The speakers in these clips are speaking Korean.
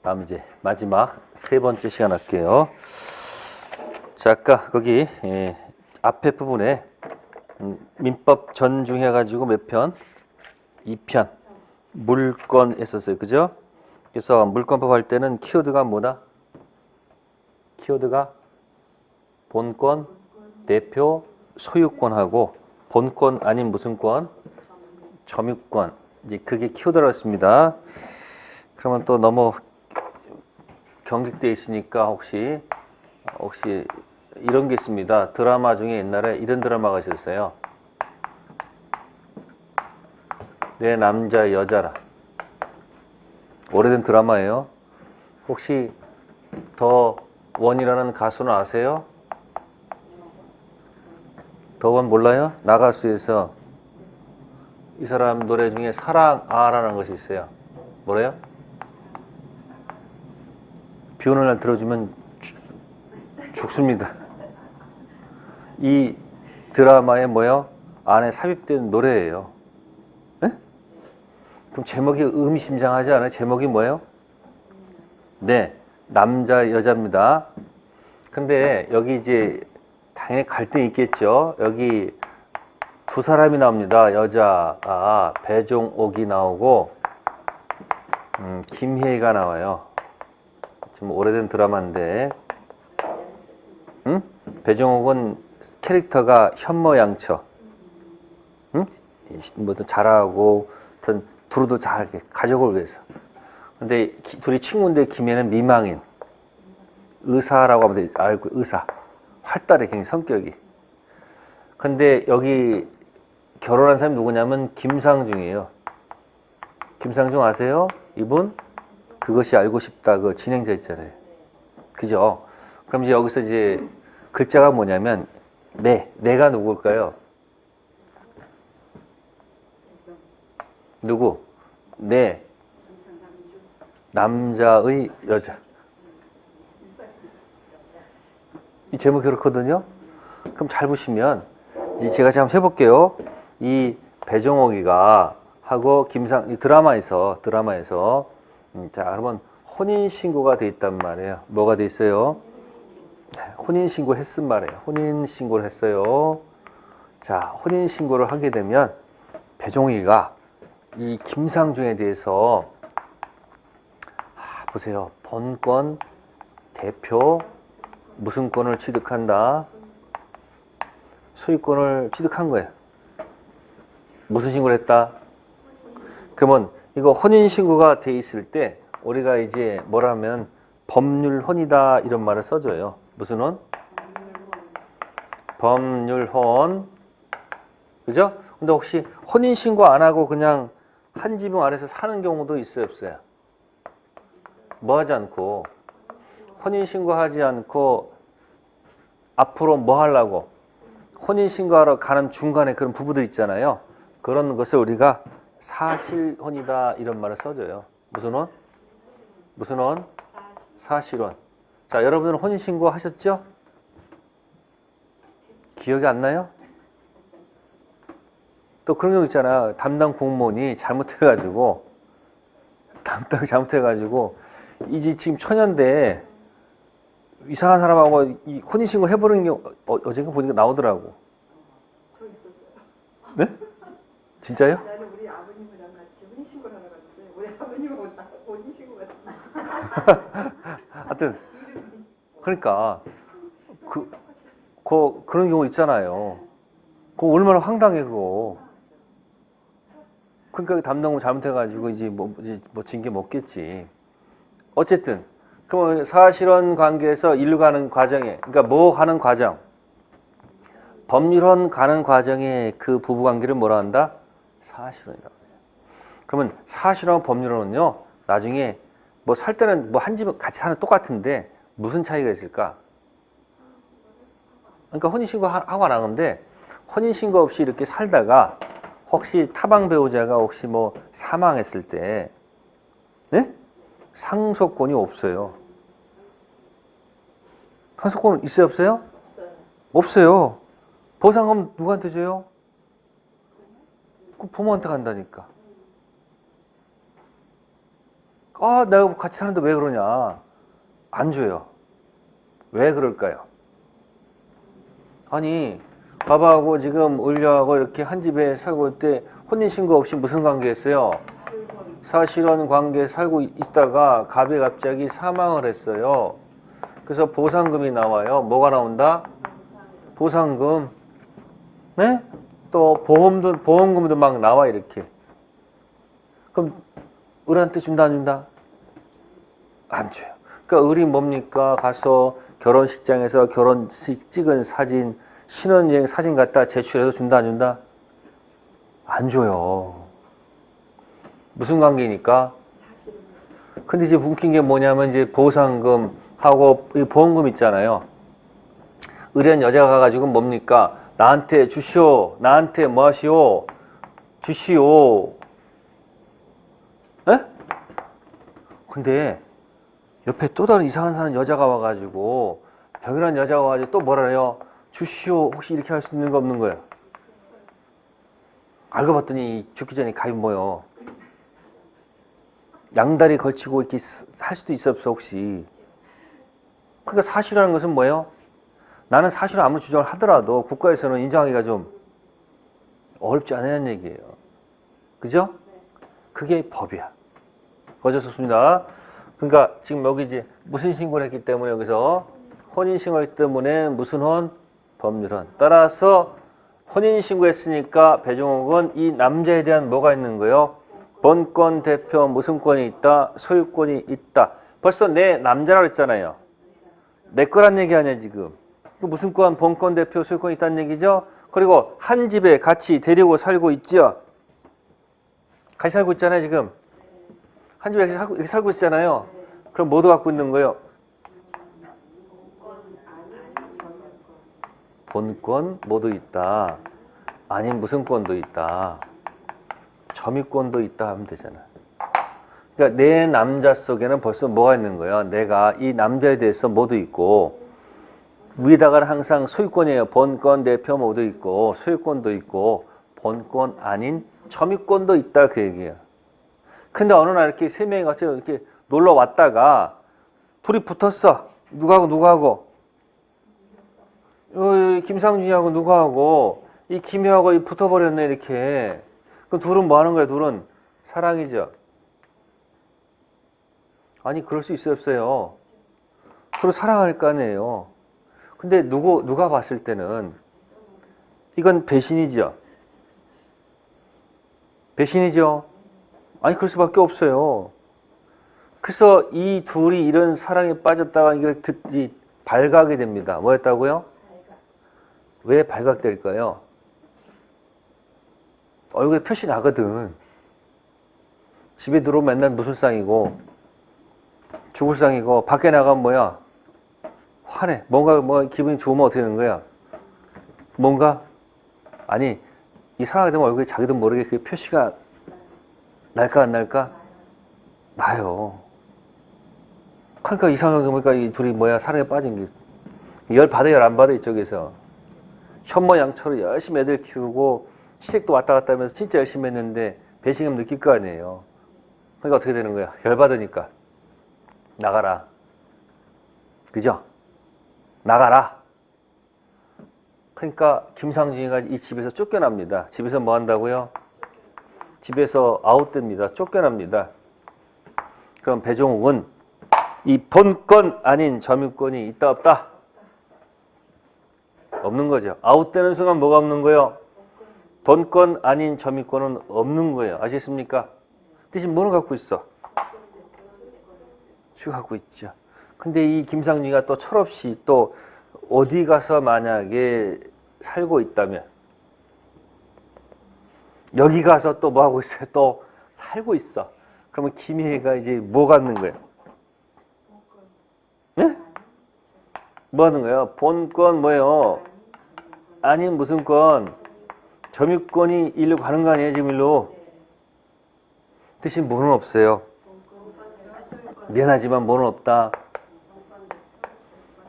다음 이제 마지막 세 번째 시간 할게요. 자, 아까 거기 앞에 부분에 민법 전중해 가지고 몇 편? 2편 물권 했었어요. 그죠? 그래서 물권법 할 때는 키워드가 뭐다? 키워드가 본권, 대표, 소유권하고 본권 아닌 무슨 권? 점유권. 이제 그게 키워드라고 했습니다. 그러면 또 너무 경직되어 있으니까 혹시 이런 게 있습니다. 드라마 중에 옛날에 이런 드라마가 있었어요. 내 남자 여자라. 오래된 드라마예요. 혹시 더 원이라는 가수는 아세요? 더 원 몰라요? 나가수에서 이 사람 노래 중에 사랑아라는 것이 있어요. 뭐래요? 비 오는 날 들어주면 죽습니다. 이 드라마에 뭐요? 안에 삽입된 노래예요. 에? 그럼 제목이 의미심장하지 않아요? 제목이 뭐예요? 네, 남자 여자입니다. 근데 여기 이제 당연히 갈등이 있겠죠. 여기 두 사람이 나옵니다. 여자가 배종옥이 나오고 김혜희가 나와요. 좀 오래된 드라마인데, 배종옥은 캐릭터가 현모양처, 뭐 잘하고, 두루도 잘 가족을 위해서. 근데 둘이 친구인데 김혜는 미망인, 의사라고 하면 되지. 알고 의사, 활달해 굉장히 성격이. 근데 여기 결혼한 사람이 누구냐면 김상중이에요. 김상중 아세요? 이분? 그것이 알고 싶다 그 진행자 있잖아요. 그죠? 그럼 이제 여기서 이제 글자가 뭐냐면 내가 누굴까요? 누구? 남자의 여자. 이 제목이 그렇거든요. 그럼 잘 보시면 이제 제가 한번 해볼게요. 이 배종옥이가 하고 이 드라마에서 자, 그러면 혼인신고가 돼 있단 말이에요. 뭐가 돼 있어요? 혼인신고 했은 말이에요. 혼인신고를 했어요. 자, 혼인신고를 하게 되면 배종익이가 이 김상중에 대해서 보세요. 본권, 대표, 무슨 권을 취득한다? 소유권을 취득한 거예요. 무슨 신고를 했다? 그러면 이거 혼인신고가 돼 있을 때 우리가 이제 뭐라면 법률혼이다 이런 말을 써줘요. 무슨 혼? 법률혼. 그죠? 근데 혹시 혼인신고 안 하고 그냥 한 지붕 아래서 사는 경우도 있어요, 없어요? 뭐 하지 않고 혼인신고 하지 않고 앞으로 뭐 하려고 혼인신고하러 가는 중간에 그런 부부들 있잖아요. 그런 것을 우리가 사실혼이다 이런 말을 써줘요. 무슨 혼? 무슨 혼? 사실혼. 자, 여러분은 혼인신고 하셨죠? 기억이 안 나요? 또 그런 경우 있잖아. 담당 공무원이 잘못해가지고 이제 지금 처년대 이상한 사람하고 이 혼인신고 해버리는 경우 어젠가 보니까 나오더라고. 저 있었어요. 네? 진짜요? 나는 우리 아버님이랑 같이 혼인신고를 하러 갔는데 우리 아버님은 혼인신고가 됐나? 하여튼 그러니까 그런 경우 있잖아요. 그거 얼마나 황당해 그거. 그러니까 담당을 잘못해가지고 이제 뭐 징계 먹겠지. 어쨌든 그러면 사실혼 관계에서 일로 가는 과정에, 그러니까 뭐 하는 과정, 법률혼 가는 과정에 그 부부 관계를 뭐라 한다? 사실혼이라고 해요. 그러면 사실혼과 법률혼은요, 나중에 뭐 살 때는 뭐 한 집은 같이 사는 똑같은데 무슨 차이가 있을까? 그러니까 혼인신고 하고 안 하는데 혼인신고 없이 이렇게 살다가 혹시 타방 배우자가 혹시 뭐 사망했을 때, 네? 상속권이 없어요. 상속권 있어요, 없어요? 없어요. 보상금 누구한테 줘요? 그 부모한테 간다니까. 아, 내가 같이 사는데 왜 그러냐? 안 줘요. 왜 그럴까요? 아니, 바바하고 지금 을려하고 이렇게 한 집에 살고 있을 때 혼인신고 없이 무슨 관계였어요? 사실혼 관계에 살고 있다가 갑이 갑자기 사망을 했어요. 그래서 보상금이 나와요. 뭐가 나온다? 보상금. 네? 또 보험금도 막 나와 이렇게. 그럼 을한테 준다 안 준다? 안 줘요. 그러니까 을이 뭡니까? 가서 결혼식장에서 결혼식 찍은 사진, 신혼여행 사진 갖다 제출해서 준다 안 준다? 안 줘요. 무슨 관계니까? 근데 이제 웃긴 게 뭐냐면 이제 보상금하고 이 보험금 있잖아요. 을은 여자가 가가지고 뭡니까? 나한테 주시오. 나한테 뭐 하시오? 주시오. 에? 근데 옆에 또 다른 이상한 사람 여자가 와가지고 병이란 여자가 와가지고 또 뭐라 해요? 주시오. 혹시 이렇게 할 수 있는 거 없는 거야? 알고 봤더니 죽기 전에 갑이 뭐요? 양다리 걸치고 이렇게 살 수도 있어 없어 혹시? 그러니까 사실이라는 것은 뭐예요? 나는 사실을 아무리 주장을 하더라도 국가에서는 인정하기가 좀 어렵지 않냐는 얘기예요. 그죠? 그게 법이야. 어쩔 수 없습니다. 그러니까 지금 여기 이제 무슨 신고를 했기 때문에 여기서 혼인신고를 했기 때문에 무슨 혼? 법률혼. 따라서 혼인신고했으니까 배종옥은 이 남자에 대한 뭐가 있는 거예요? 본권, 대표, 무슨 권이 있다? 소유권이 있다. 벌써 내 남자라고 했잖아요. 내 거란 얘기 아니야 지금. 그 무슨 권, 본권, 대표, 소유권이 있다는 얘기죠. 그리고 한 집에 같이 데리고 살고 있죠. 같이 살고 있잖아요 지금. 한 집에 이렇게 살고 있잖아요. 그럼 뭐도 갖고 있는 거예요? 본권 뭐도 있다. 아닌 무슨 권도 있다. 점유권도 있다 하면 되잖아. 그러니까 내 남자 속에는 벌써 뭐가 있는 거예요? 내가 이 남자에 대해서 뭐도 있고 위에다가는 항상 소유권이에요. 본권, 대표 모두 있고 소유권도 있고 본권 아닌 점유권도 있다 그 얘기예요. 근데 어느 날 이렇게 세 명이 같이 이렇게 놀러 왔다가 둘이 붙었어. 누구하고? 김상준이하고 누구하고? 이 김효하고 붙어버렸네 이렇게. 그럼 둘은 뭐 하는 거야? 둘은 사랑이죠. 아니 그럴 수 있어요 없어요? 둘은 사랑할 거 아니에요. 근데 누가 봤을 때는 이건 배신이죠. 배신이죠. 아니 그럴 수밖에 없어요. 그래서 이 둘이 이런 사랑에 빠졌다가 이걸 발각이 됩니다. 뭐였다고요? 왜 발각될까요? 얼굴에 표시 나거든. 집에 들어오면 맨날 무슨 쌍이고 죽을 쌍이고 밖에 나가면 뭐야? 화내. 뭔가 기분이 좋으면 어떻게 되는 거야? 뭔가? 아니 이 사랑하게 되면 얼굴에 자기도 모르게 그 표시가 날까 안 날까? 나요. 그러니까 이상하게 보니까 이 둘이 사랑에 빠진 게 열 받아 열 안 받아 이쪽에서 현모양처럼 열심히 애들 키우고 시댁도 왔다 갔다 하면서 진짜 열심히 했는데 배신감 느낄 거 아니에요. 그러니까 어떻게 되는 거야? 열 받으니까 나가라. 그죠? 나가라. 그러니까 김상준이가 이 집에서 쫓겨납니다. 집에서 뭐 한다고요? 집에서 아웃됩니다. 쫓겨납니다. 그럼 배종욱은 이 본권 아닌 점유권이 있다 없다? 없는 거죠. 아웃되는 순간 뭐가 없는 거예요? 본권 아닌 점유권은 없는 거예요. 아시겠습니까? 대신 뭐를 갖고 있어? 쭉 갖고 있죠. 근데 이 김상준이가 또 철없이 또 어디 가서 만약에 살고 있다면 여기 가서 또 뭐 하고 있어요? 또 살고 있어. 그러면 김희애가 이제 뭐 갖는 거예요? 네? 뭐 하는 거예요? 본권 뭐예요? 아닌 무슨 권? 점유권이 일로 가는 거 아니에요? 지금 일로? 대신 뭐는 없어요? 미안하지만 뭐는 없다?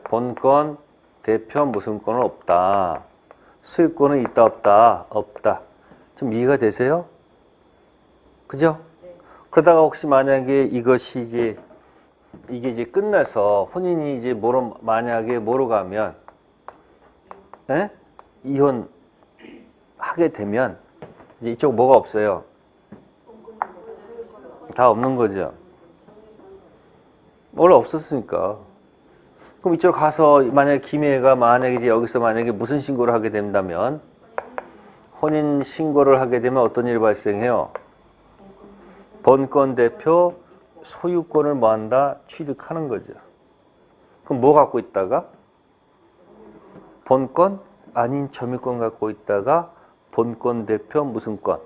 본권, 대표 무슨 권은 없다. 소유권은 있다 없다? 없다. 좀 이해가 되세요? 그죠? 그러다가 혹시 만약에 이것이 이게 이제 끝나서 혼인이 이제 만약에 뭐로 가면, 예? 이혼 하게 되면 이제 이쪽 뭐가 없어요? 다 없는 거죠. 원래 없었으니까. 그럼 이쪽 가서 만약에 김혜가 만약에 이제 여기서 만약에 무슨 신고를 하게 된다면 혼인 신고를 하게 되면 어떤 일이 발생해요? 본권 대표 소유권을 뭐 한다? 취득하는 거죠. 그럼 뭐 갖고 있다가? 본권 아닌 점유권 갖고 있다가 본권 대표 무슨 권?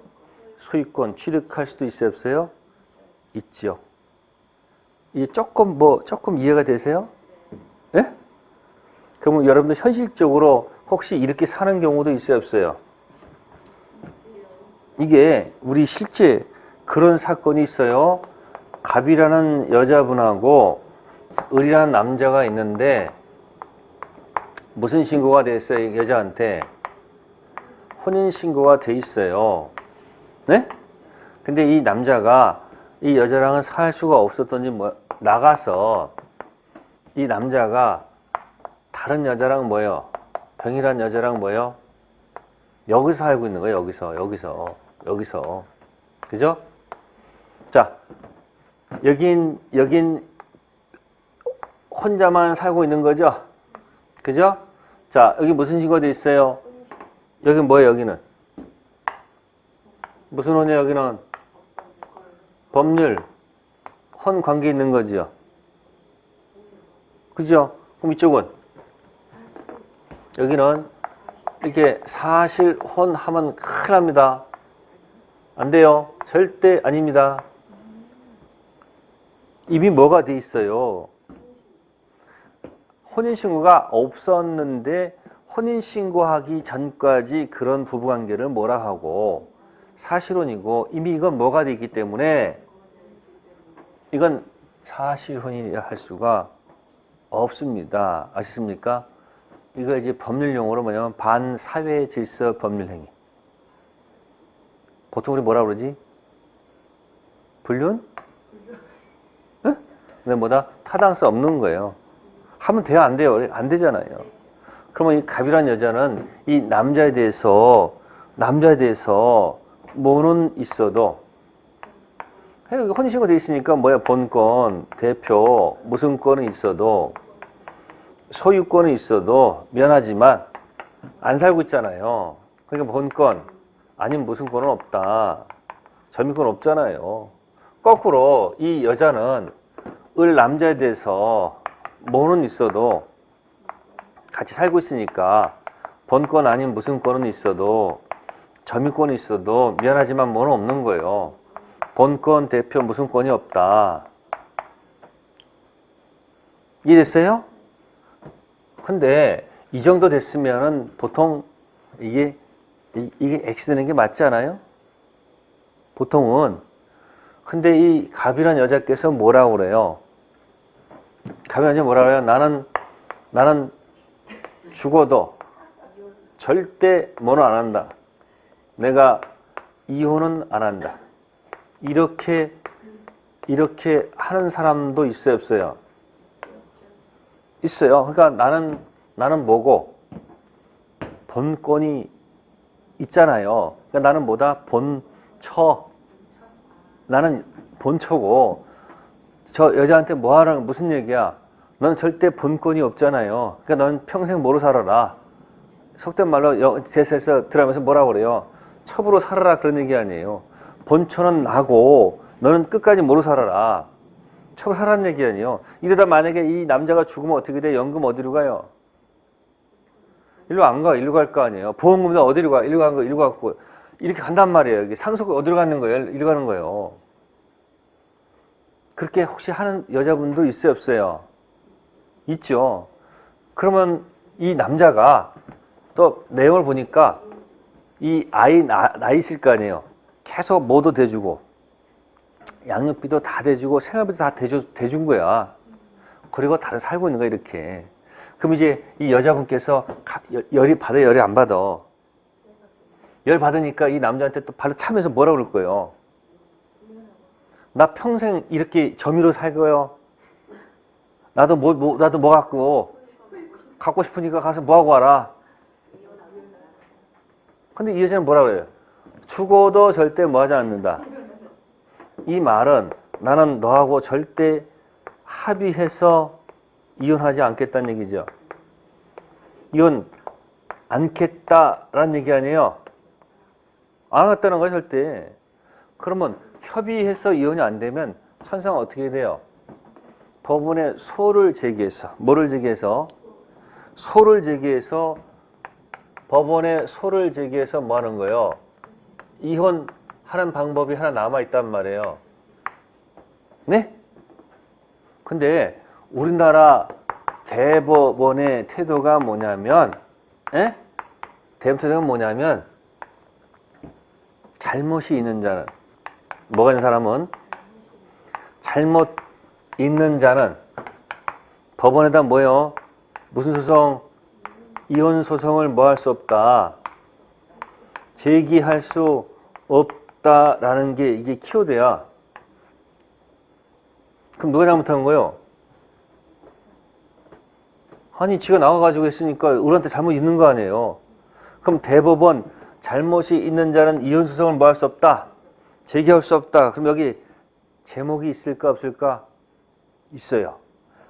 소유권 취득할 수도 있어요, 없어요? 있죠. 이제 조금 이해가 되세요? 예? 그러면 여러분들 현실적으로 혹시 이렇게 사는 경우도 있어요, 없어요? 이게 우리 실제 그런 사건이 있어요. 갑이라는 여자분하고 을이라는 남자가 있는데 무슨 신고가 됐어요? 여자한테 혼인 신고가 돼 있어요. 네? 근데 이 남자가 이 여자랑은 살 수가 없었던지 나가서 이 남자가 다른 여자랑 뭐예요? 병이란 여자랑 뭐예요? 여기서 살고 있는 거예요. 여기서. 그죠? 자, 여긴 혼자만 살고 있는 거죠? 그죠? 자, 여기 무슨 신고가 돼 있어요? 여긴 뭐예요, 여기는? 무슨 혼이에요, 여기는? 법률. 혼 관계 있는 거죠? 그죠? 그럼 이쪽은? 여기는 이렇게 사실 혼 하면 큰일 납니다. 안 돼요. 절대 아닙니다. 이미 뭐가 돼 있어요? 혼인신고가 없었는데 혼인신고하기 전까지 그런 부부관계를 뭐라 하고 사실혼이고 이미 이건 뭐가 돼 있기 때문에 이건 사실혼이라 할 수가 없습니다. 아시습니까? 이걸 이제 법률용어로 뭐냐면 반사회질서 법률행위. 보통 우리 뭐라 그러지? 불륜? 응? 근데 뭐다? 타당성 없는 거예요. 하면 돼요? 안 돼요? 안 되잖아요. 그러면 이 갑이라는 여자는 이 남자에 대해서 뭐는 있어도 혼인신고 돼 있으니까 뭐야? 본권, 대표, 무슨 권은 있어도 소유권은 있어도 미안하지만 안 살고 있잖아요. 그러니까 본권 아니면 무슨 권은 없다. 점유권 없잖아요. 거꾸로 이 여자는 을 남자에 대해서 뭐는 있어도 같이 살고 있으니까 본권 아닌 무슨 권은 있어도 점유권이 있어도 미안하지만 뭐는 없는 거예요. 본권, 대표, 무슨 권이 없다. 이해됐어요? 근데 이 정도 됐으면은 보통 이게 X되는 게 맞지 않아요? 보통은. 근데 이 갑이라는 여자께서 뭐라고 그래요? 갑이라는 여자 뭐라고 그래요? 나는 죽어도 절대 뭐는 안 한다. 내가 이혼은 안 한다. 이렇게 하는 사람도 있어요, 없어요? 있어요. 그러니까 나는 뭐고 본권이 있잖아요. 그러니까 나는 뭐다? 본처. 나는 본처고 저 여자한테 뭐 하라는 무슨 얘기야? 넌 절대 본권이 없잖아요. 그러니까 넌 평생 뭐로 살아라. 속된 말로 대사에서 들어가면서 뭐라고 그래요? 첩으로 살아라 그런 얘기 아니에요. 본처는 나고 너는 끝까지 뭐로 살아라. 첩으로 살아라는 얘기 아니에요. 이러다 만약에 이 남자가 죽으면 어떻게 돼? 연금 어디로 가요? 일로 안 가. 일로 갈 거 아니에요. 보험금도 어디로 가? 일로 간 거, 일로 갔고. 이렇게 간단 말이에요. 이게 상속 어디로 가는 거예요? 일로 가는 거예요. 그렇게 혹시 하는 여자분도 있어요, 없어요? 있죠. 그러면 이 남자가 또 내용을 보니까 이 아이 나이 있을 거 아니에요. 계속 뭐도 대주고 양육비도 다 대주고 생활비도 다 대준 거야. 그리고 다들 살고 있는 거야, 이렇게. 그럼 이제 이 여자분께서 열이 받아, 열이 안 받아. 열 받으니까 이 남자한테 또 발로 차면서 뭐라 그럴 거예요? 나 평생 이렇게 점유로 살 거요. 나도 나도 뭐 갖고 싶으니까 가서 뭐 하고 와라. 근데 이 여자는 뭐라 그래요? 죽어도 절대 뭐 하지 않는다. 이 말은 나는 너하고 절대 합의해서 이혼하지 않겠다는 얘기죠. 이혼 않겠다라는 얘기 아니에요. 안 하겠다는 거예요, 절대. 그러면 협의해서 이혼이 안 되면 천상은 어떻게 돼요? 법원에 소를 제기해서, 뭐를 제기해서? 소를 제기해서, 법원에 소를 제기해서 뭐 하는 거예요? 이혼하는 방법이 하나 남아있단 말이에요. 네? 근데 우리나라 대법원의 태도가 뭐냐면, 대법원 태도가 뭐냐면, 잘못이 있는 자는, 뭐가 있는 사람은? 잘못 있는 자는 법원에다 뭐예요? 무슨 소송? 이혼 소송을 뭐 할 수 없다. 제기할 수 없다라는 게 이게 키워드야. 그럼 누가 잘못한 거예요? 아니 지가 나와가지고 했으니까 우리한테 잘못 있는 거 아니에요. 그럼 대법원 잘못이 있는 자는 이혼 소송을 뭐 할 수 없다. 제기할 수 없다. 그럼 여기 제목이 있을까 없을까? 있어요.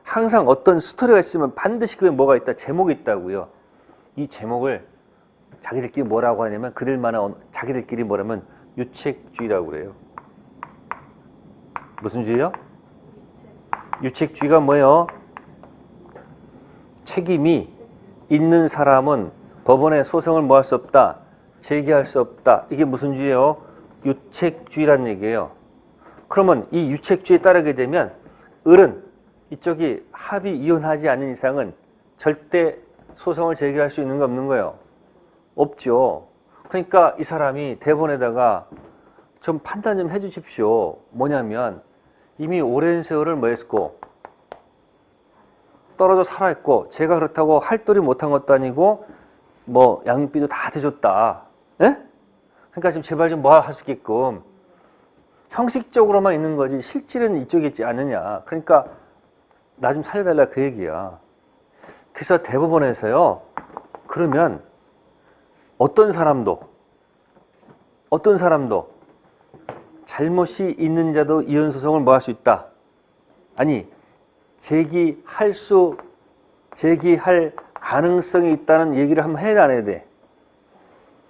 항상 어떤 스토리가 있으면 반드시 그게 뭐가 있다. 제목이 있다고요. 이 제목을 자기들끼리 뭐라고 하냐면 자기들끼리 뭐라면 유책주의라고 그래요. 무슨 주의요? 유책주의가 뭐예요? 책임이 있는 사람은 법원에 소송을 뭐 할 수 없다. 제기할 수 없다. 이게 무슨 주의예요? 유책주의라는 얘기예요. 그러면 이 유책주의에 따르게 되면 을은 이쪽이 합의 이혼하지 않는 이상은 절대 소송을 제기할 수 있는 거 없는 거예요? 없죠. 그러니까 이 사람이 대본에다가 좀 판단 좀 해주십시오. 뭐냐면 이미 오랜 세월을 뭐 했고 떨어져 살아있고 제가 그렇다고 할도리 못한 것도 아니고 뭐 양육비도 다 대줬다. 예? 그러니까 지금 제발 좀 뭐 할 수 있게끔 형식적으로만 있는 거지 실질은 이쪽에 있지 않느냐. 그러니까 나 좀 살려달라 그 얘기야. 그래서 대법원에서요. 그러면 어떤 사람도 잘못이 있는 자도 이혼 소송을 뭐 할 수 있다. 아니 제기할 가능성이 있다는 얘기를 한번 해야 안 해야 돼?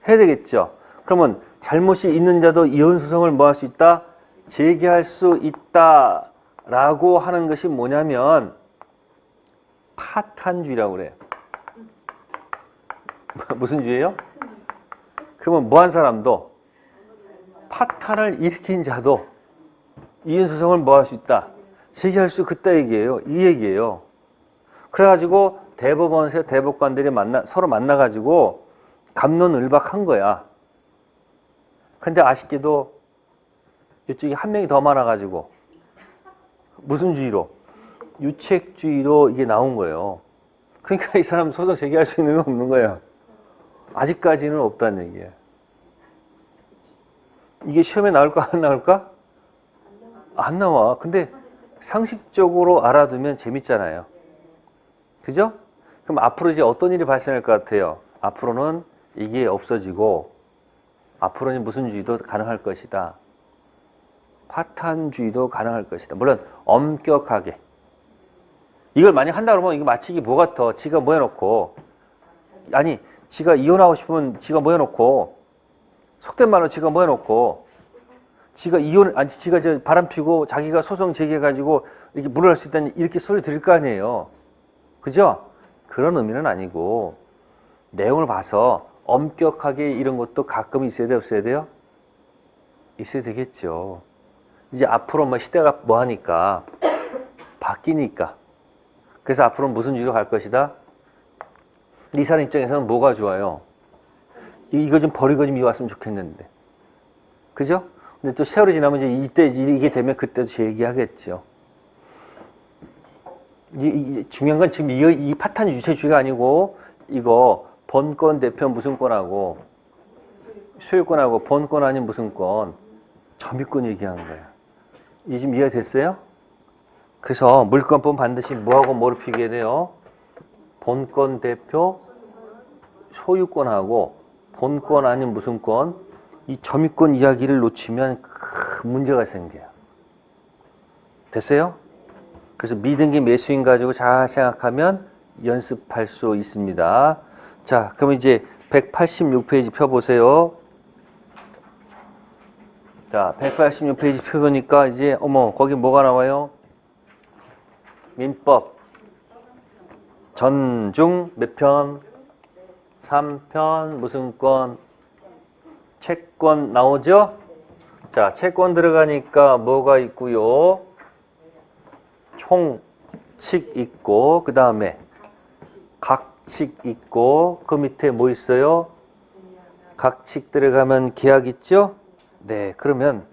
해야 되겠죠. 그러면 잘못이 있는 자도 이혼 소송을 뭐 할 수 있다? 제기할 수 있다라고 하는 것이 뭐냐면 파탄주의라고 그래요. 무슨 주의예요? 그러면 뭐 한 사람도 파탄을 일으킨 자도 이혼 소송을 뭐 할 수 있다? 제기할 수 있다 얘기예요. 이 얘기예요. 그래가지고 대법원에서 대법관들이 서로 만나가지고 갑론을박한 거야. 근데 아쉽게도 이쪽이 한 명이 더 많아가지고 무슨 주의로? 유책주의로 이게 나온 거예요. 그러니까 이 사람 소송 제기할 수 있는 건 없는 거예요. 아직까지는 없다는 얘기예요. 이게 시험에 나올까 안 나올까? 안 나와. 근데 상식적으로 알아두면 재밌잖아요. 그죠? 그럼 앞으로 이제 어떤 일이 발생할 것 같아요? 앞으로는 이게 없어지고 앞으로는 무슨 주의도 가능할 것이다. 파탄주의도 가능할 것이다. 물론 엄격하게. 이걸 만약 한다 그러면 이거 마치 이게 뭐 같아. 지가 뭐 해놓고 아니 지가 이혼하고 싶으면 지가 뭐 해놓고 속된 말로 지가 뭐 해놓고 지가 저 바람 피고 자기가 소송 제기해가지고 이렇게 물러날 수 있다는 이렇게 소리 들을 거 아니에요. 그죠? 그런 의미는 아니고 내용을 봐서 엄격하게 이런 것도 가끔 있어야 돼요? 없어야 돼요? 있어야 되겠죠. 이제 앞으로 뭐 시대가 뭐 하니까 바뀌니까 그래서 앞으로 무슨 주의로 갈 것이다? 이 사람 입장에서는 뭐가 좋아요? 이거 좀 버리고 좀 이왔으면 좋겠는데. 그죠? 근데 또 세월이 지나면 이제 이때 이게 되면 그때도 제기하겠죠. 중요한 건 지금 이 파탄 유체주의가 아니고 이거 본권 대표 무슨 권하고 소유권하고 본권 아닌 무슨 권 점유권 얘기하는 거야. 이 지금 이해가 됐어요? 그래서 물권법 반드시 뭐하고 뭐를 비교해야 돼요? 본권 대표 소유권하고 본권 아닌 무슨 권? 이 점유권 이야기를 놓치면 큰 문제가 생겨요. 됐어요? 그래서 미등기 매수인 가지고 잘 생각하면 연습할 수 있습니다. 자, 그럼 이제 186페이지 펴보세요. 자, 186페이지 펴보니까 이제 어머 거기 뭐가 나와요? 민법 전중 몇 편? 3편 무슨 권? 채권 나오죠? 자, 채권 들어가니까 뭐가 있고요? 총칙 있고 그 다음에 각칙 있고 그 밑에 뭐 있어요? 각칙 들어가면 계약 있죠? 네, 그러면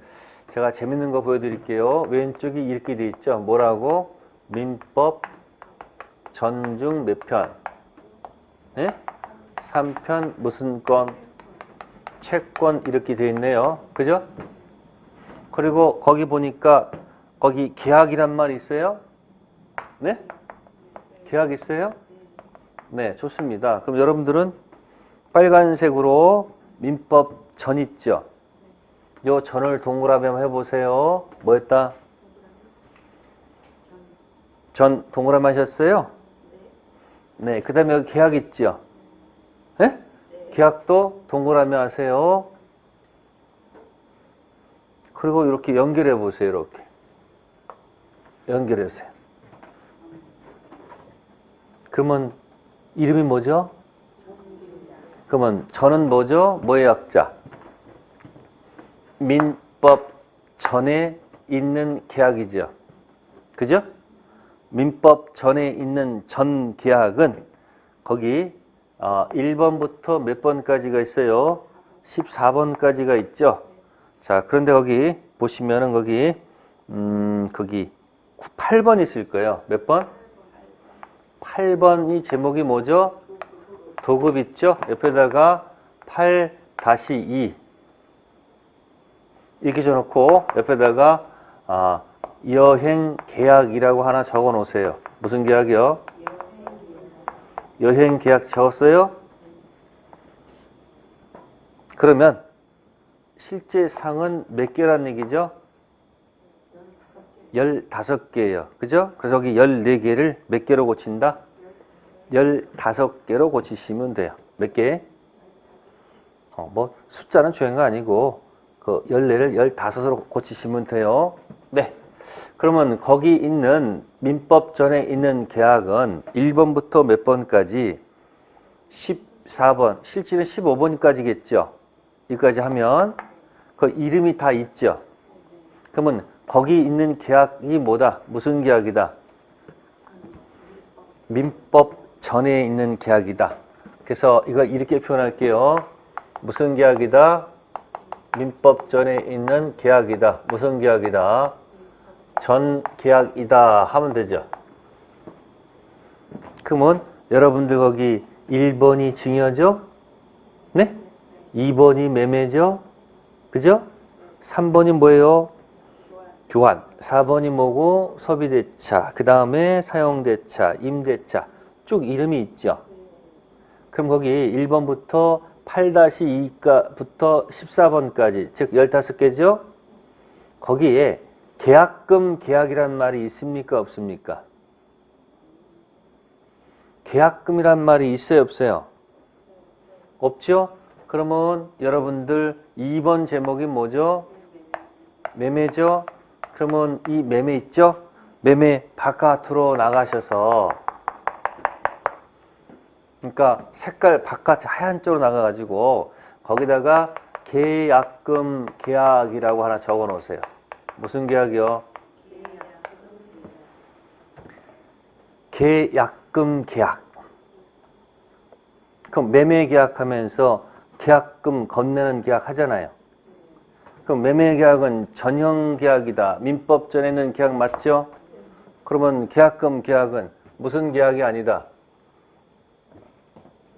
제가 재밌는 거 보여드릴게요. 왼쪽이 이렇게 돼 있죠? 뭐라고? 민법 전중 몇 편? 네? 3편 무슨 건? 채권 이렇게 돼 있네요. 그죠? 그리고 거기 보니까 거기 계약이란 말이 있어요? 네? 계약 있어요? 네, 좋습니다. 그럼 여러분들은 빨간색으로 민법 전 있죠? 요 전을 동그라미 한번 해보세요. 뭐였다? 전 동그라미 하셨어요? 네, 그 다음에 여기 계약 있죠? 네? 계약도 동그라미 하세요. 그리고 이렇게 연결해 보세요. 이렇게 연결하세요. 그러면 이름이 뭐죠? 그러면 전은 뭐죠? 뭐의 약자? 민법 전에 있는 계약이죠. 그죠? 민법 전에 있는 전 계약은 거기 1번부터 몇 번까지가 있어요? 14번까지가 있죠. 자, 그런데 거기 보시면은 거기 8번 있을 거예요. 몇 번? 8번이 제목이 뭐죠? 도급 있죠? 옆에다가 8-2 이렇게 적어놓고 옆에다가 여행 계약이라고 하나 적어 놓으세요. 무슨 계약이요? 여행 계약 적었어요? 그러면 실제 상은 몇 개란 얘기죠? 15개예요. 그죠? 그래서 여기 14개를 몇 개로 고친다? 15개로 고치시면 돼요. 몇 개? 뭐 숫자는 중요한 거 아니고 그 14를 15으로 고치시면 돼요. 네. 그러면 거기 있는 민법 전에 있는 계약은 1번부터 몇 번까지? 14번, 실제는 15번까지겠죠. 여기까지 하면 그 이름이 다 있죠. 그러면 거기 있는 계약이 뭐다? 무슨 계약이다? 민법 전에 있는 계약이다. 그래서 이거 이렇게 표현할게요. 무슨 계약이다? 민법 전에 있는 계약이다. 무슨 계약이다? 전 계약이다 하면 되죠. 그러면 여러분들 거기 1번이 증여죠? 네? 2번이 매매죠? 그죠? 3번이 뭐예요? 교환. 4번이 뭐고? 소비대차. 그 다음에 사용대차, 임대차. 쭉 이름이 있죠. 그럼 거기 1번부터 8-2부터 14번까지, 즉 15개죠? 거기에 계약금 계약이란 말이 있습니까? 없습니까? 계약금이란 말이 있어요? 없어요? 없죠? 그러면 여러분들 2번 제목이 뭐죠? 매매죠? 그러면 이 매매 있죠? 매매 바깥으로 나가셔서 그러니까 색깔 바깥 하얀 쪽으로 나가가지고 거기다가 계약금 계약이라고 하나 적어 놓으세요. 무슨 계약이요? 계약금 계약. 그럼 매매 계약하면서 계약금 건네는 계약 하잖아요. 그럼 매매 계약은 전형 계약이다. 민법 전에는 계약 맞죠? 그러면 계약금 계약은 무슨 계약이 아니다?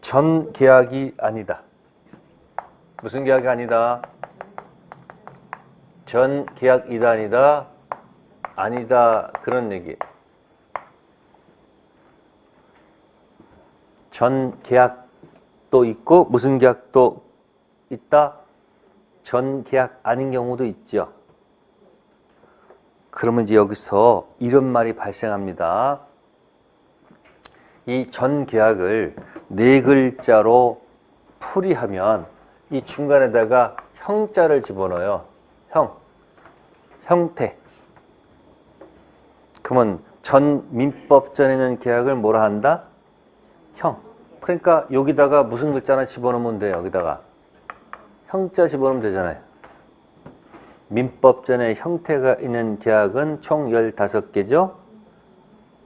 전 계약이 아니다. 무슨 계약이 아니다? 전 계약이다 아니다? 아니다 그런 얘기. 전 계약도 있고 무슨 계약도 있다. 전 계약 아닌 경우도 있죠. 그러면 이제 여기서 이런 말이 발생합니다. 이 전 계약을 네 글자로 풀이하면 이 중간에다가 형자를 집어넣어요. 형태. 그러면 전 민법전에는 계약을 뭐라 한다? 형. 그러니까 여기다가 무슨 글자 하나 집어넣으면 돼요. 여기다가 형자 집어넣으면 되잖아요. 민법전에 형태가 있는 계약은 총 15개죠?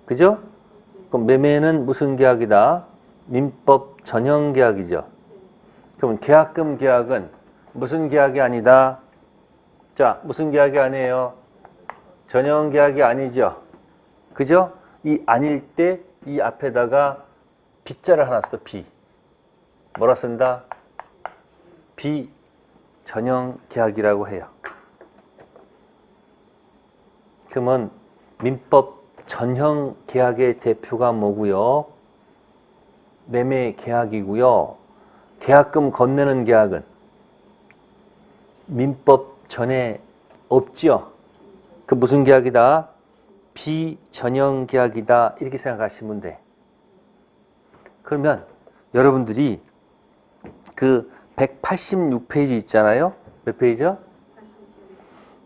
그죠? 그럼 매매는 무슨 계약이다? 민법 전형 계약이죠. 그럼 계약금 계약은 무슨 계약이 아니다? 자, 무슨 계약이 아니에요? 전형 계약이 아니죠. 그죠? 이 아닐 때 이 앞에다가 비자를 하나 써. 비. 뭐라 쓴다? 비전형 계약이라고 해요. 그러면 민법 전형 계약의 대표가 뭐고요? 매매 계약이고요. 계약금 건네는 계약은 민법 전에 없죠. 그 무슨 계약이다? 비전형 계약이다. 이렇게 생각하시면 돼. 그러면 여러분들이 그 186페이지 있잖아요. 몇 페이지요?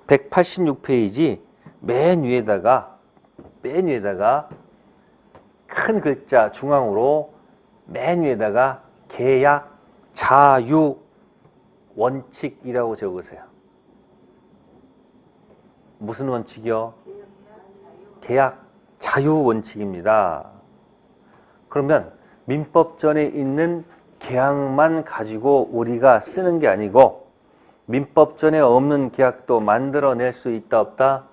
186페이지 맨 위에다가 큰 글자 중앙으로 맨 위에다가 계약 자유 원칙이라고 적으세요. 무슨 원칙이요? 계약 자유 원칙입니다. 그러면 민법전에 있는 계약만 가지고 우리가 쓰는 게 아니고 민법전에 없는 계약도 만들어낼 수 있다 없다?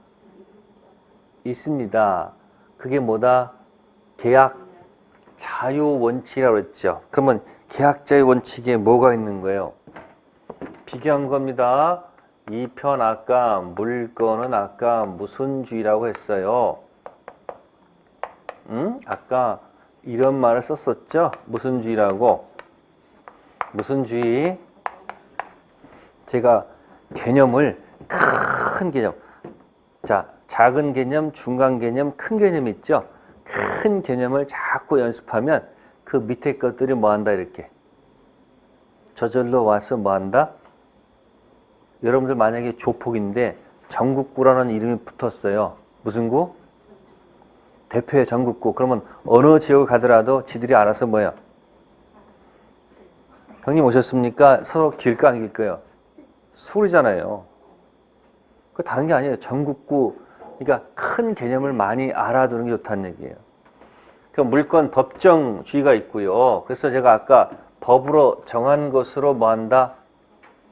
있습니다. 그게 뭐다? 계약 자유 원칙이라고 했죠. 그러면 계약 자유 원칙에 뭐가 있는 거예요? 비교한 겁니다. 이 편 아까 물건은 아까 무슨 주의라고 했어요? 아까 이런 말을 썼었죠? 무슨 주의라고? 무슨 주의? 제가 개념을 큰 개념. 자, 작은 개념, 중간 개념, 큰 개념 있죠? 큰 개념을 자꾸 연습하면 그 밑에 것들이 뭐 한다 이렇게. 저절로 와서 뭐 한다? 여러분들 만약에 조폭인데 전국구라는 이름이 붙었어요. 무슨 구? 대표의 전국구. 그러면 어느 지역을 가더라도 지들이 알아서 뭐예요? 형님 오셨습니까? 서로 길까 안 길까요? 술이잖아요. 그 다른 게 아니에요. 전국구. 그러니까 큰 개념을 많이 알아두는 게 좋다는 얘기예요. 그 물건 법정주의가 있고요. 그래서 제가 아까 법으로 정한 것으로 뭐 한다?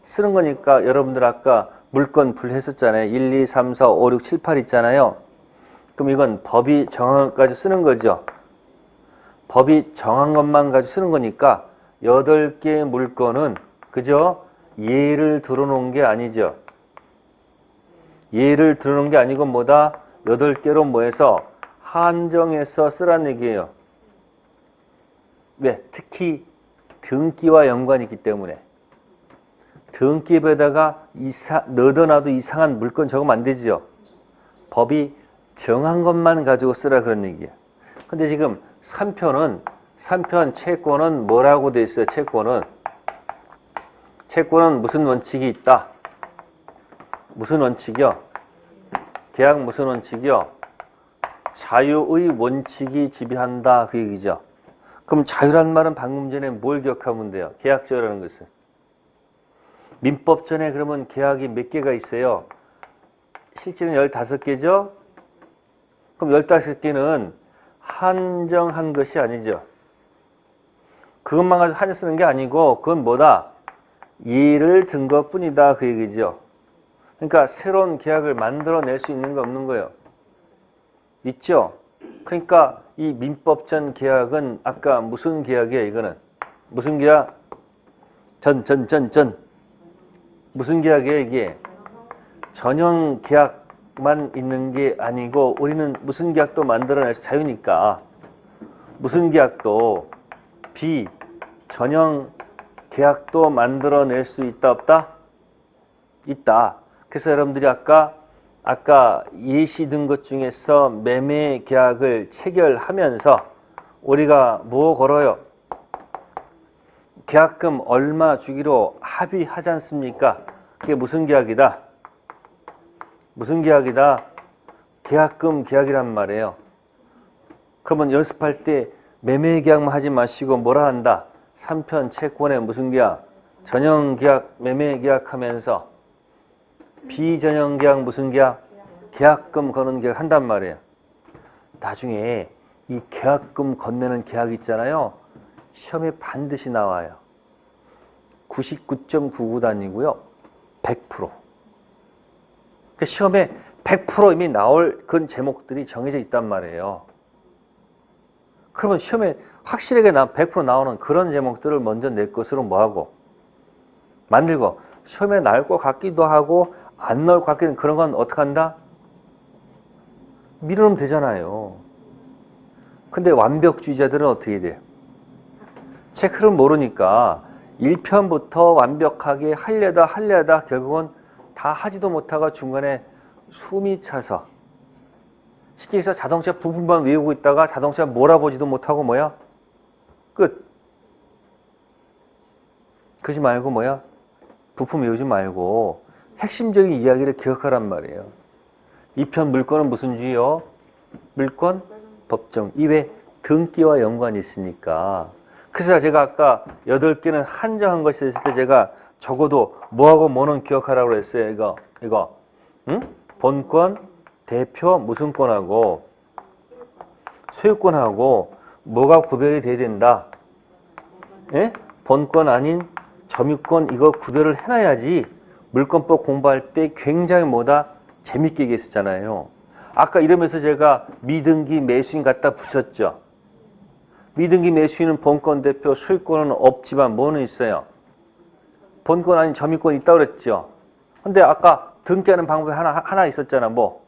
쓰는 거니까 여러분들 아까 물건 분류했었잖아요. 1, 2, 3, 4, 5, 6, 7, 8 있잖아요. 그럼 이건 법이 정한 것까지 쓰는 거죠. 법이 정한 것만 가지고 쓰는 거니까 8개의 물건은 그죠? 예를 들어놓은 게 아니죠. 예를 들어놓은 게 아니고 뭐다? 8개로 뭐해서 한정해서 쓰란 얘기예요. 왜? 특히 등기와 연관이 있기 때문에. 등기에다가 넣어놔도 이상한 물건 적으면 안 되죠. 법이 정한 것만 가지고 쓰라 그런 얘기예요. 근데 지금 3편 채권은 뭐라고 돼 있어요? 채권은 무슨 원칙이 있다? 무슨 원칙이요? 계약 무슨 원칙이요? 자유의 원칙이 지배한다 그 얘기죠. 그럼 자유란 말은 방금 전에 뭘 기억하면 돼요? 계약 자유라는 것은. 민법전에 그러면 계약이 몇 개가 있어요? 실제는 15개죠? 그럼 15개는 한정한 것이 아니죠. 그것만 가지고 한정 쓰는 게 아니고 그건 뭐다? 예를 든 것뿐이다 그 얘기죠. 그러니까 새로운 계약을 만들어낼 수 있는 거 없는 거예요. 있죠? 그러니까 이 민법전 계약은 아까 무슨 계약이야 이거는? 무슨 계약? 무슨 계약이에요 이게? 전형 계약 계약만 있는 게 아니고 우리는 무슨 계약도 만들어낼 수 자유니까 무슨 계약도 비전형 계약도 만들어낼 수 있다 없다? 있다. 그래서 여러분들이 아까 예시 든 것 중에서 매매 계약을 체결하면서 우리가 뭐 걸어요? 계약금 얼마 주기로 합의하지 않습니까? 그게 무슨 계약이다? 무슨 계약이다? 계약금 계약이란 말이에요. 그러면 연습할 때 매매 계약만 하지 마시고 뭐라 한다? 3편 채권의 무슨 계약? 전형 계약, 매매 계약하면서 비전형 계약 무슨 계약? 계약금 거는 계약 한단 말이에요. 나중에 이 계약금 건네는 계약 있잖아요. 시험에 반드시 나와요. 99.99단이고요. 100%. 그러니까 시험에 100% 이미 나올 그런 제목들이 정해져 있단 말이에요. 그러면 시험에 확실하게 100% 나오는 그런 제목들을 먼저 내 것으로 뭐하고 만들고 시험에 나올 것 같기도 하고 안 나올 것 같기도 그런 건 어떻게 한다? 밀어놓으면 되잖아요. 근데 완벽주의자들은 어떻게 돼요? 체크를 모르니까 1편부터 완벽하게 하려다 결국은 다 하지도 못하고 중간에 숨이 차서 쉽게 해서 자동차 부품만 외우고 있다가 자동차 몰아보지도 못하고 뭐야? 끝. 그러지 말고 뭐야? 부품 외우지 말고 핵심적인 이야기를 기억하란 말이에요. 2편 물건은 무슨 주요? 물건, 법정. 이외 등기와 연관이 있으니까. 그래서 제가 아까 8개는 한정한 것이 있을 때 제가 적어도 뭐하고 뭐는 기억하라고 그랬어요. 이거. 응? 본권, 대표, 무슨 권하고 소유권하고 뭐가 구별이 돼야 된다. 예? 본권 아닌 점유권 이거 구별을 해놔야지 물권법 공부할 때 굉장히 뭐다? 재밌게 얘기했었잖아요. 아까 이러면서 제가 미등기 매수인 갖다 붙였죠. 미등기 매수인은 본권 대표, 소유권은 없지만 뭐는 있어요? 본권 아닌 점유권이 있다고 그랬죠. 근데 아까 등기하는 방법이 하나 있었잖아. 뭐?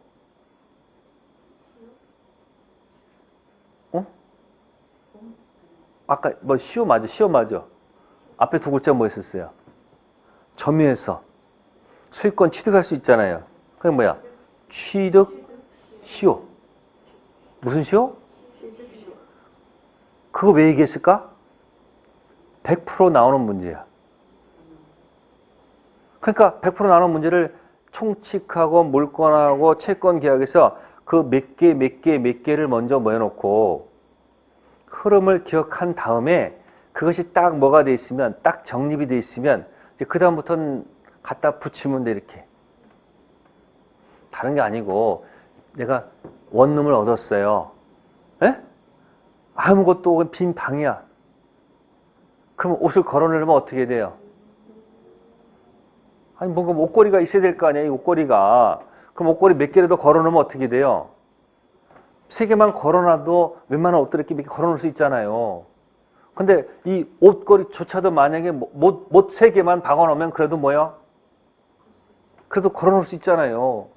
어? 아까 뭐 시효 맞아. 앞에 두 글자 뭐 있었어요? 점유해서 소유권 취득할 수 있잖아요. 그게 뭐야? 취득 시효. 무슨 시효? 그거 왜 얘기했을까? 100% 나오는 문제야. 그러니까 100% 나오는 문제를 총칙하고 물권하고 채권 계약에서 그 몇 개를 먼저 모여놓고 흐름을 기억한 다음에 그것이 딱 뭐가 돼 있으면 딱 정립이 돼 있으면 이제 그 다음부터는 갖다 붙이면 돼 이렇게. 다른 게 아니고 내가 원룸을 얻었어요. 에? 아무것도 빈 방이야. 그럼 옷을 걸어내려면 어떻게 돼요? 아니 뭔가 옷걸이가 있어야 될 거 아니에요. 이 옷걸이가. 그럼 옷걸이 몇 개라도 걸어놓으면 어떻게 돼요? 3개만 걸어놔도 웬만한 옷들 이렇게 몇 개 걸어놓을 수 있잖아요. 근데 이 옷걸이조차도 만약에 못 3개만 박아놓으면 그래도 뭐야? 그래도 걸어놓을 수 있잖아요.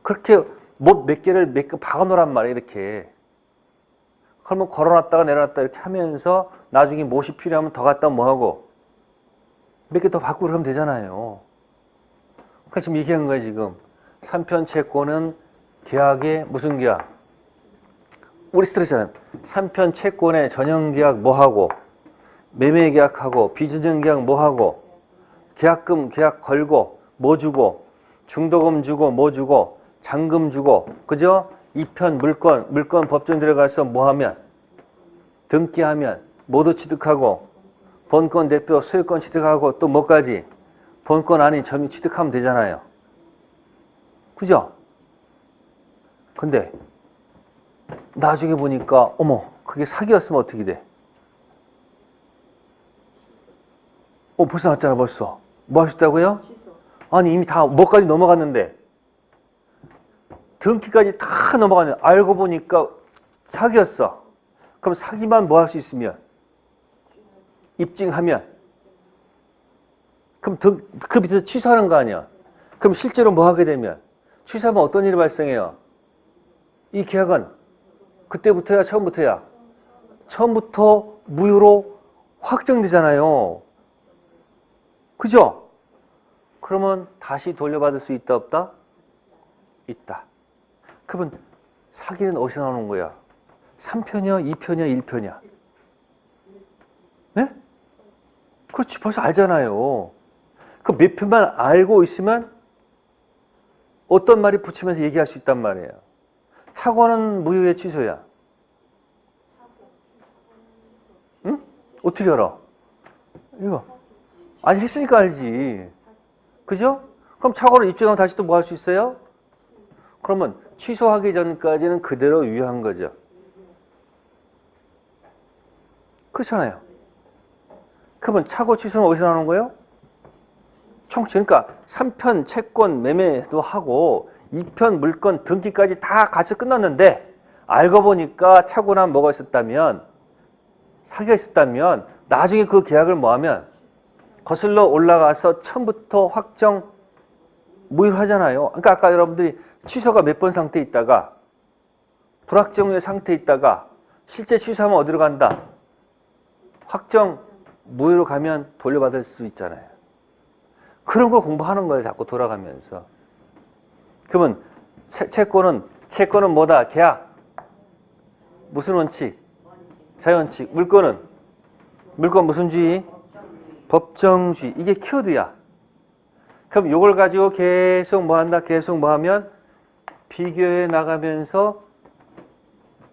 그렇게 못 몇 개를 박아놓으란 말이에요. 이렇게. 그러면 걸어놨다가 내려놨다 이렇게 하면서 나중에 못이 필요하면 더 갖다 뭐하고 몇 개 더 바꾸고 그러면 되잖아요. 그러니까 지금 얘기한 거예요. 지금 3편 채권은 계약의 무슨 계약? 우리 스트레스는 3편 채권의 전형 계약 뭐하고 매매 계약하고 비전형 계약 뭐하고 계약금 계약 걸고 뭐 주고 중도금 주고 뭐 주고 잔금 주고 그죠? 2편 물건 법정 들어가서 뭐 하면 등기하면 모두 취득하고 본권 대표 소유권 취득하고 또 뭐까지 본권 아닌 점유 취득하면 되잖아요. 그죠? 근데 나중에 보니까 어머 그게 사기였으면 어떻게 돼? 벌써 났잖아 벌써. 뭐 하셨다고요? 아니 이미 다 뭐까지 넘어갔는데 등기까지 다 넘어갔는데 알고 보니까 사기였어. 그럼 사기만 뭐 할 수 있으면 입증하면 그럼 그 밑에서 취소하는 거 아니야. 그럼 실제로 뭐 하게 되면 취소하면 어떤 일이 발생해요? 이 계약은 그때부터야 처음부터야? 처음부터 무효로 확정되잖아요. 그죠? 그러면 다시 돌려받을 수 있다 없다? 있다. 그러면 사기는 어디서 나오는 거야? 3편이야, 2편이야, 1편이야? 네? 그렇지, 벌써 알잖아요. 그 몇 편만 알고 있으면 어떤 말이 붙이면서 얘기할 수 있단 말이에요. 착오는 무효의 취소야. 응? 어떻게 알아? 이거 아니 했으니까 알지. 그죠? 그럼 착오를 입증하면 다시 또 뭐 할 수 있어요? 그러면 취소하기 전까지는 그대로 유효한 거죠. 그렇잖아요. 그러면 착오 취소는 어디서 나오는 거예요? 총치. 그러니까 3편 채권 매매도 하고 2편 물건 등기까지 다 같이 끝났는데 알고 보니까 착오나 뭐가 있었다면 사기가 있었다면 나중에 그 계약을 뭐하면 거슬러 올라가서 처음부터 확정 무효를 하잖아요. 그러니까 아까 여러분들이 취소가 몇 번 상태에 있다가 불확정의 상태에 있다가 실제 취소하면 어디로 간다? 확정 무효로 가면 돌려받을 수 있잖아요. 그런 걸 공부하는 거예요. 자꾸 돌아가면서. 그러면 채권은 뭐다? 계약. 무슨 원칙? 자유원칙. 물건 무슨 주의? 법정주의. 이게 키워드야. 그럼 이걸 가지고 계속 뭐 한다? 계속 뭐 하면 비교해 나가면서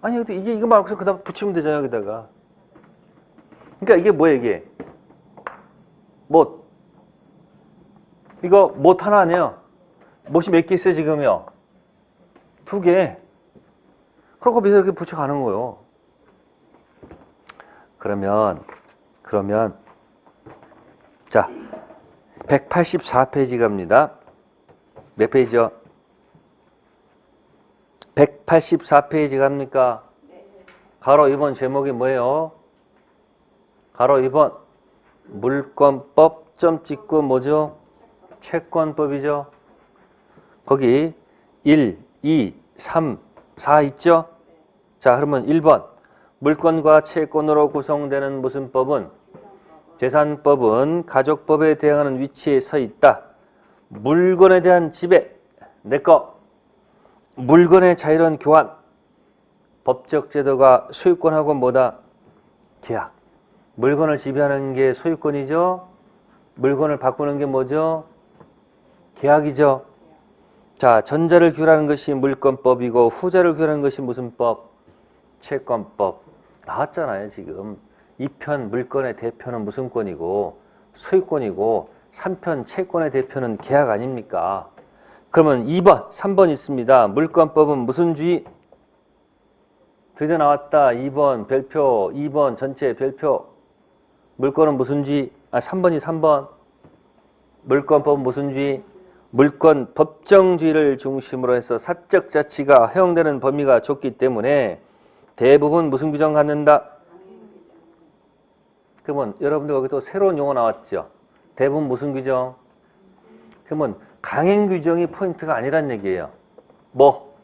아니 이게 이거 말고서 그다음 붙이면 되잖아요. 여기다가. 그러니까 이게 뭐야 이게? 뭐 이거 못 하나 아니에요. 못이 몇 개 있어요 지금요? 2개. 그러고 밑에 이렇게 붙여가는 거예요. 그러면 자 184페이지 갑니다. 몇 페이지요? 184페이지 갑니까? 가로 2번 제목이 뭐예요? 가로 2번 물권법 점 찍고 뭐죠? 채권법이죠. 거기 1, 2, 3, 4 있죠? 자, 그러면 1번 물권과 채권으로 구성되는 무슨 법은? 재산법은 가족법에 대항하는 위치에 서 있다. 물건에 대한 지배, 내거. 물건의 자유로운 교환. 법적 제도가 소유권하고 뭐다? 계약. 물건을 지배하는 게 소유권이죠. 물건을 바꾸는 게 뭐죠? 계약이죠. 자, 전자를 규율하는 것이 물권법이고 후자를 규율하는 것이 무슨 법? 채권법. 나왔잖아요, 지금. 2편 물건의 대표는 무슨 권이고 소유권이고 3편 채권의 대표는 계약 아닙니까? 그러면 2번, 3번 있습니다. 물권법은 무슨 주의? 드디어 나왔다. 2번 별표, 2번 전체 별표. 물권은 무슨 주의? 3번이 3번. 물권법은 무슨 주의? 물권 법정주의를 중심으로 해서 사적 자치가 허용되는 범위가 좁기 때문에 대부분 무슨 규정 갖는다? 그러면 여러분들 거기 또 새로운 용어 나왔죠. 대부분 무슨 규정? 그러면 강행 규정이 포인트가 아니란 얘기예요. 뭐?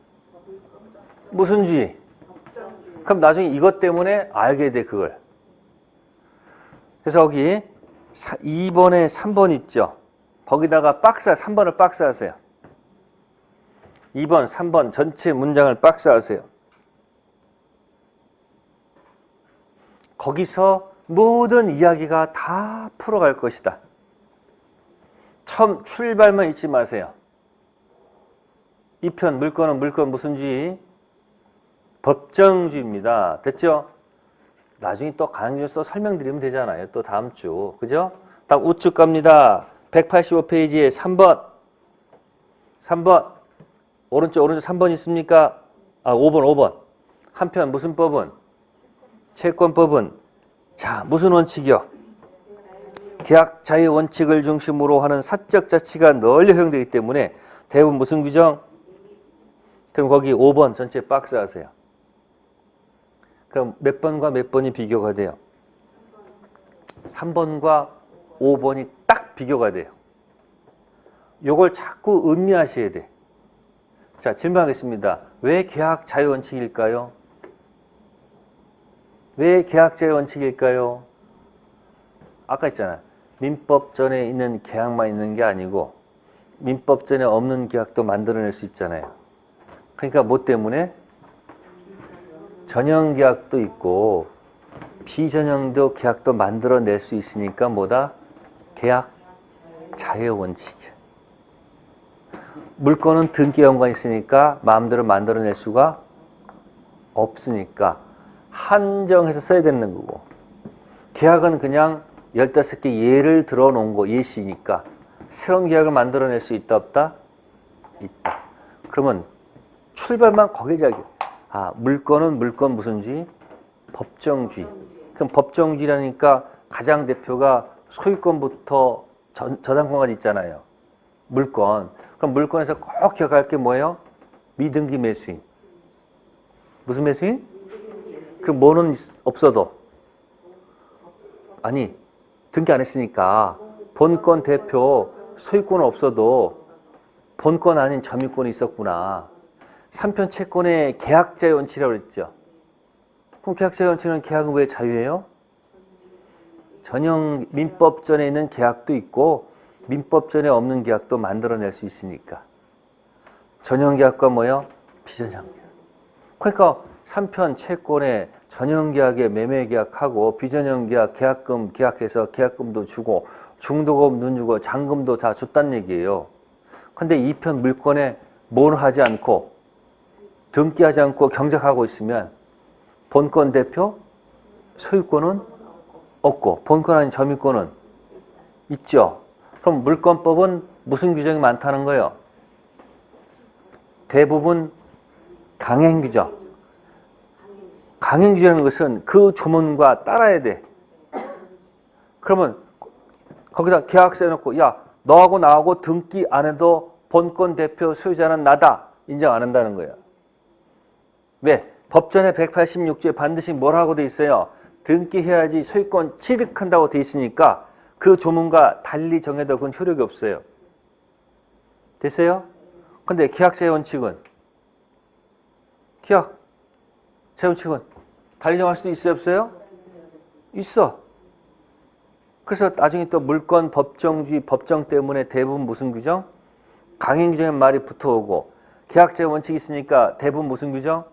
무슨 주의? 그럼 나중에 이것 때문에 알게 돼 그걸. 그래서 거기 2번에 3번 있죠. 거기다가 3번을 박스하세요. 2번, 3번 전체 문장을 박스하세요. 거기서 모든 이야기가 다 풀어갈 것이다. 처음 출발만 잊지 마세요. 2편 물건은 물건 무슨 주의? 법정주의입니다. 됐죠? 나중에 또 강의를 써 설명드리면 되잖아요. 또 다음 주. 그죠? 다음 우측 갑니다. 185페이지에 3번. 3번. 오른쪽 3번 있습니까? 5번. 한편 무슨 법은? 채권법은 자, 무슨 원칙이요? 계약 자유 원칙을 중심으로 하는 사적 자치가 널리 허용되기 때문에 대부분 무슨 규정? 그럼 거기 5번 전체 박스 하세요. 그럼 몇 번과 몇 번이 비교가 돼요? 3번과 5번이 딱 비교가 돼요. 요걸 자꾸 음미하셔야 돼. 자, 질문하겠습니다. 왜 계약 자유 원칙일까요? 왜 계약 자유 원칙일까요? 아까 있잖아. 민법전에 있는 계약만 있는 게 아니고 민법전에 없는 계약도 만들어낼 수 있잖아요. 그러니까 뭐 때문에? 전형 계약도 있고 비전형도 계약도 만들어낼 수 있으니까 뭐다? 계약 자유 원칙이야. 물건은 등기 연관이 있으니까 마음대로 만들어낼 수가 없으니까 한정해서 써야 되는 거고, 계약은 그냥 15개 예를 들어 놓은 거, 예시니까 새로운 계약을 만들어낼 수 있다 없다? 있다. 그러면 출발만 거기에 잘, 물건은 물건 무슨 주의? 법정주의. 그럼 법정주의라니까 가장 대표가 소유권부터 저당권까지 있잖아요. 물건. 그럼 물건에서 꼭 기억할 게 뭐예요? 미등기 매수인. 무슨 매수인? 그 뭐는 없어도. 아니, 등기 안 했으니까 본권 대표 소유권은 없어도 본권 아닌 점유권이 있었구나. 3편 채권의 계약자의 원칙이라고 그랬죠. 그럼 계약자의 원칙은 계약은 왜 자유예요? 전형 민법전에 있는 계약도 있고 민법전에 없는 계약도 만들어낼 수 있으니까. 전형 계약과 뭐예요? 비전형 계약. 그러니까 3편 채권에 전형 계약에 매매 계약하고 비전형 계약, 계약금 계약해서 계약금도 주고 중도금 눈 주고 잔금도 다 줬단 얘기예요. 근데 2편 물건에 뭘 하지 않고 등기하지 않고 경작하고 있으면 본권 대표 소유권은 없고 본권 아닌 점유권은 있죠. 그럼 물권법은 무슨 규정이 많다는 거예요? 대부분 강행 규정. 강행 규정이라는 것은 그 조문과 따라야 돼. 그러면 거기다 계약서 해놓고 야 너하고 나하고 등기 안 해도 본권 대표 소유자는 나다. 인정 안 한다는 거예요. 왜? 법전에 186조에 반드시 뭘 하고 돼 있어요? 등기해야지 소유권 취득한다고 돼 있으니까 그 조문과 달리 정해도 그건 효력이 없어요. 됐어요? 근데 계약자의 원칙은? 계약 자유 원칙은 달리 정할 수도 있어요? 없어요? 있어. 그래서 나중에 또 물권 법정주의 법정 때문에 대부분 무슨 규정? 강행 규정의 말이 붙어오고 계약자의 원칙이 있으니까 대부분 무슨 규정?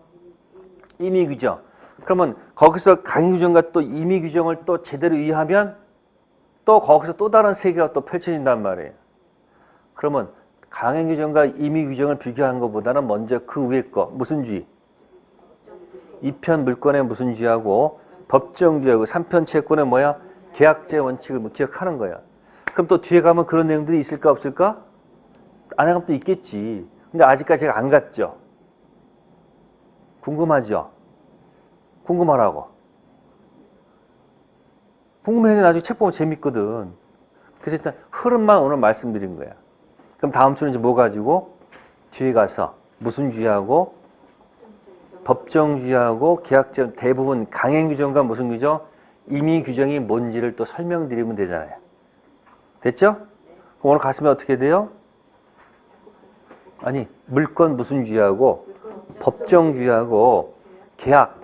임의 규정. 그러면 거기서 강행 규정과 또 임의 규정을 또 제대로 이해하면 또 거기서 또 다른 세계가 또 펼쳐진단 말이에요. 그러면 강행 규정과 임의 규정을 비교하는 것보다는 먼저 그 위에 거 무슨 주의? 2편 물권의 무슨 주의하고 법정주의하고 3편 채권의 뭐야? 계약자의 원칙을 뭐 기억하는 거야. 그럼 또 뒤에 가면 그런 내용들이 있을까 없을까? 안에 가면 또 있겠지. 근데 아직까지 제가 안 갔죠. 궁금하죠? 궁금하라고. 궁금해도 나중에 책 보면 재밌거든. 그래서 일단 흐름만 오늘 말씀드린 거야. 그럼 다음 주는 이제 뭐 가지고? 뒤에 가서 무슨 주의하고 법정주의하고 계약자 대부분 강행 규정과 무슨 규정? 임의 규정이 뭔지를 또 설명드리면 되잖아요. 됐죠? 그럼 오늘 갔으면 어떻게 돼요? 아니, 물권 무슨 주의하고 법정주의하고 계약,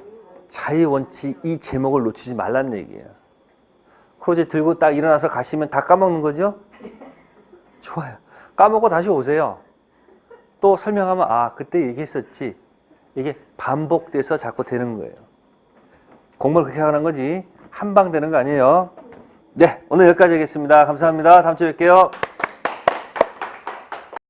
자유원칙 이 제목을 놓치지 말란 얘기예요. 그리고 이제 들고 딱 일어나서 가시면 다 까먹는 거죠? 좋아요. 까먹고 다시 오세요. 또 설명하면 아, 그때 얘기했었지. 이게 반복돼서 자꾸 되는 거예요. 공부를 그렇게 하는 거지 한 방 되는 거 아니에요. 네, 오늘 여기까지 하겠습니다. 감사합니다. 다음 주에 뵐게요.